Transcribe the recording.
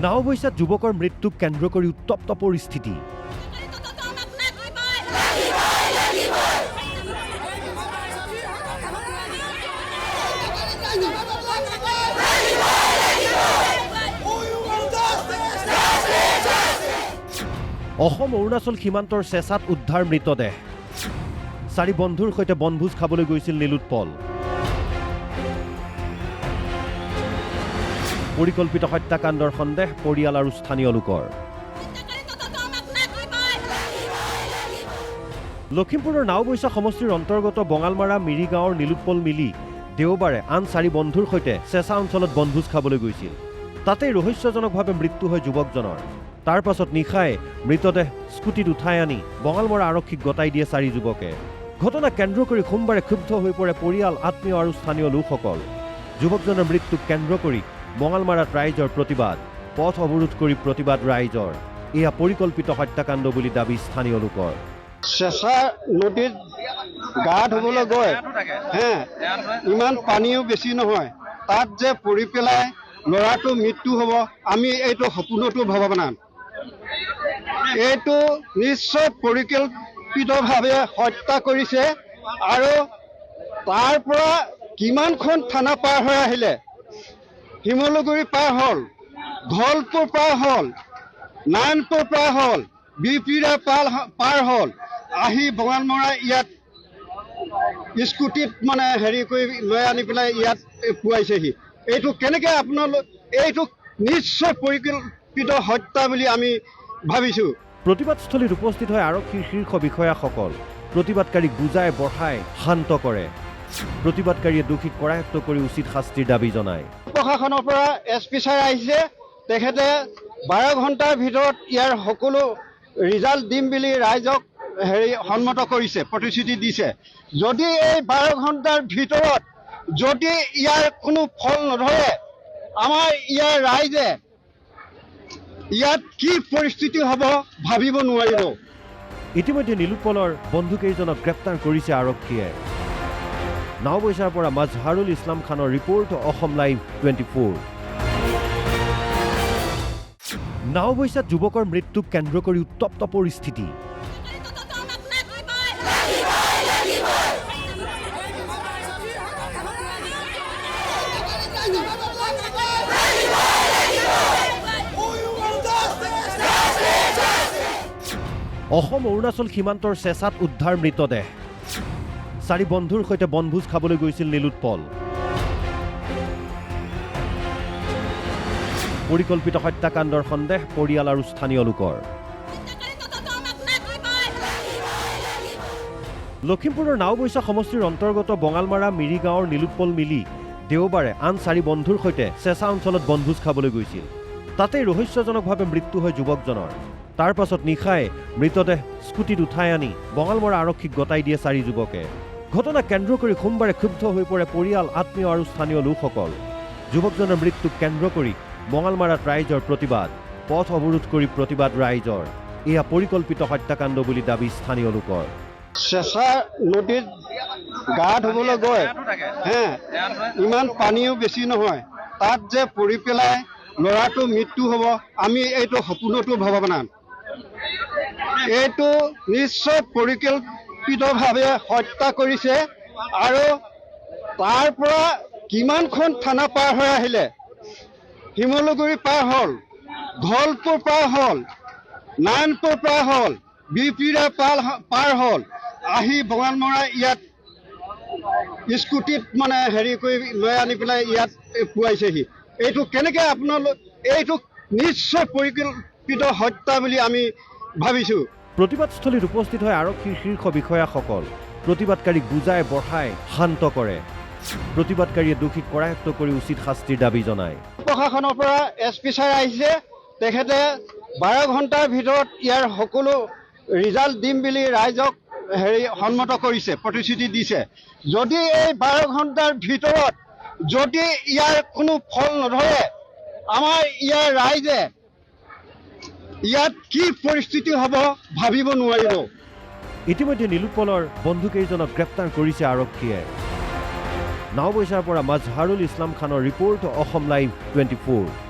নাওবৈচাত যুৱকৰ মৃত্যুক কেন্দ্ৰ কৰি উত্তপ্ত পৰিস্থিতি। অসম অৰুণাচল সীমান্তৰ চেঁচাত উদ্ধাৰ মৃতদেহ। 4 বন্ধুৰ সৈতে বনভোজ খাবলৈ গৈছিল নীলোৎপল। পৰিকল্পিত হত্যাকাণ্ডৰ সন্দেহ পৰিয়াল আৰু স্থানীয় লোকৰ। লখিমপুৰৰ নাওবৈচা সমষ্টিৰ অন্তৰ্গত বঙালমাৰা মিৰি গাঁৱৰ নীলোৎপল মিলি দেওবাৰে আন 4 বন্ধুৰ সৈতে চেঁচা অঞ্চলত বনভোজ খাবলৈ গৈছিল। তাতেই ৰহস্যজনকভাৱে মৃত্যু হয় যুৱকজনৰ। তাৰ পাছত নিশাই মৃতদেহ স্কুটিত উঠাই আনি বঙালমৰা আৰক্ষীক গতাই দিয়ে 4 যুৱকে। ঘটনা কেন্দ্ৰ কৰি সোমবাৰে ক্ষুব্ধ হৈ পৰে পৰিয়াল, আত্মীয় আৰু স্থানীয় লোকসকল। যুৱকজনৰ মৃত্যুক কেন্দ্ৰ কৰি বঙালমাৰাত ৰাইজৰ প্ৰতিবাদ, পথ অৱৰোধ কৰি প্ৰতিবাদ ৰাইজৰ। এয়া পৰিকল্পিত হত্যাকাণ্ড বুলি দাবী স্থানীয় লোকৰ। চেঁচা নদীত গা ধুবলৈ গৈ ইমান পানীও বেছি নহয়, তাত যে পৰি পেলাই ল'ৰাটো মৃত্যু হ'ব, আমি এইটো সপোনতো ভবা নাই। এইটো নিশ্চয় পৰিকল্পিতভাৱে হত্যা কৰিছে আৰু তাৰ পৰা কিমানখন থানা পাৰ হৈ আহিলে। শিমলুগুৰি পাৰ হ'ল, ধলপুৰ পাৰ হ'ল, নাৰায়ণপুৰ পাৰ হ'ল, বিপিৰা পাৰ হ'ল, আহি বঙালমৰা ইয়াত স্কুটিত হেৰি কৰি লৈ আনি পেলাই ইয়াত পুৱাইছেহি। এইটো কেনেকৈ আপোনালোক, এইটো নিশ্চয় পৰিকল্পিত হত্যা বুলি আমি ভাবিছোঁ। প্ৰতিবাদস্থলীত উপস্থিত হয় আৰক্ষীৰ শীৰ্ষ বিষয়াসকল। প্ৰতিবাদকাৰীক বুজাই বঢ়াই শান্ত কৰে। প্ৰতিবাদকাৰীয়ে দোষীক কৰায়ত্ব কৰি উচিত শাস্তিৰ দাবী জনায়। প্ৰশাসনৰ পৰা SP ছাৰ আহিছে, তেখেতে 12 ঘণ্টাৰ ভিতৰত ইয়াৰ সকলো ৰিজাল্ট দিম বুলি ৰাইজক সন্মত কৰিছে, প্ৰতিশ্ৰুতি দিছে। যদি এই 12 ঘণ্টাৰ ভিতৰত যদি ইয়াৰ কোনো ফল নধৰে, আমাৰ ইয়াৰ ৰাইজে ইয়াত কি পৰিস্থিতি হ'ব ভাবিব নোৱাৰিব। ইতিমধ্যে নীলোৎপলৰ বন্ধুকেইজনক গ্ৰেপ্তাৰ কৰিছে আৰক্ষীয়ে। নাওবৈচাৰ পৰা মাজহাৰুল ইছলাম খানৰ ৰিপৰ্ট, অসম লাইভ 24। নাওবৈচাত যুৱকৰ মৃত্যুক কেন্দ্ৰ কৰি উত্তপ্ত পৰিস্থিতি। অসম অৰুণাচল সীমান্তৰ চেঁচাত উদ্ধাৰ মৃতদেহ। 4 বন্ধুৰ সৈতে বনভোজ খাবলৈ গৈছিল নীলোৎপল। পৰিকল্পিত হত্যাকাণ্ডৰ সন্দেহ পৰিয়াল আৰু স্থানীয় লোকৰ। লখিমপুৰৰ নাওবৈচা সমষ্টিৰ অন্তৰ্গত বঙালমাৰা মিৰি গাঁৱৰ নীলোৎপল মিলি দেওবাৰে আন 4 বন্ধুৰ সৈতে চেঁচা অঞ্চলত বনভোজ খাবলৈ গৈছিল। তাতেই ৰহস্যজনকভাৱে মৃত্যু হয় যুৱকজনৰ। তাৰ পাছত নিশাই মৃতদেহ স্কুটিত উঠাই আনি বঙালমৰা আৰক্ষীক গতাই দিয়ে 4 যুৱকে। ঘটনা কেন্দ্ৰ কৰি সোমবাৰে ক্ষুব্ধ হৈ পৰে পৰিয়াল, আত্মীয় আৰু স্থানীয় লোকসকল। যুৱকজনৰ মৃত্যুক কেন্দ্ৰ কৰি বঙালমাৰাত ৰাইজৰ প্ৰতিবাদ, পথ অৱৰোধ কৰি প্ৰতিবাদ ৰাইজৰ। এয়া পৰিকল্পিত হত্যাকাণ্ড বুলি দাবী স্থানীয় লোকৰ। চেঁচা নদীত গা ধুবলৈ গৈ ইমান পানীও বেছি নহয়, তাত যে পৰি পেলাই ল'ৰাটো মৃত্যু হ'ব, আমি এইটো সপোনতো ভবা নাই। এইটো নিশ্চয় পৰিকল্পিতভাৱে হত্যা কৰিছে আৰু তাৰ পৰা কিমানখন থানা পাৰ হৈ আহিলে। শিমলুগুৰি পাৰ হ'ল, ধলপুৰ পাৰ হ'ল, নাৰায়ণপুৰ পাৰ হ'ল, বিপিৰা পাৰ হ'ল, আহি বঙালমৰা ইয়াত স্কুটিত হেৰি কৰি লৈ আনি পেলাই ইয়াত পুৱাইছেহি। এইটো কেনেকৈ আপোনালোক, এইটো নিশ্চয় পৰিকল্পিত হত্যা বুলি আমি ভাবিছোঁ। প্ৰতিবাদস্থলীত উপস্থিত হয় আৰক্ষীৰ শীৰ্ষ বিষয়াসকল। প্ৰতিবাদকাৰীক বুজাই বঢ়াই শান্ত কৰে। প্ৰতিবাদকাৰীয়ে দোষীক কৰায়ত্ব কৰি উচিত শাস্তিৰ দাবী জনায়। প্ৰশাসনৰ পৰা SP ছাৰ আহিছে, তেখেতে 12 ঘণ্টাৰ ভিতৰত ইয়াৰ সকলো ৰিজাল্ট দিম বুলি ৰাইজক সন্মত কৰিছে, প্ৰতিশ্ৰুতি দিছে। যদি এই 12 ঘণ্টাৰ ভিতৰত যদি ইয়াৰ কোনো ফল নধৰে, আমাৰ ইয়াৰ ৰাইজে ইয়াত কি পৰিস্থিতি হ'ব ভাবিব নোৱাৰিব। ইতিমধ্যে নীলোৎপলৰ বন্ধুকেইজনক গ্ৰেপ্তাৰ কৰিছে আৰক্ষীয়ে। নাওবৈচাৰ পৰা মাজহাৰুল ইছলাম খানৰ ৰিপৰ্ট, অসম লাইভ 24।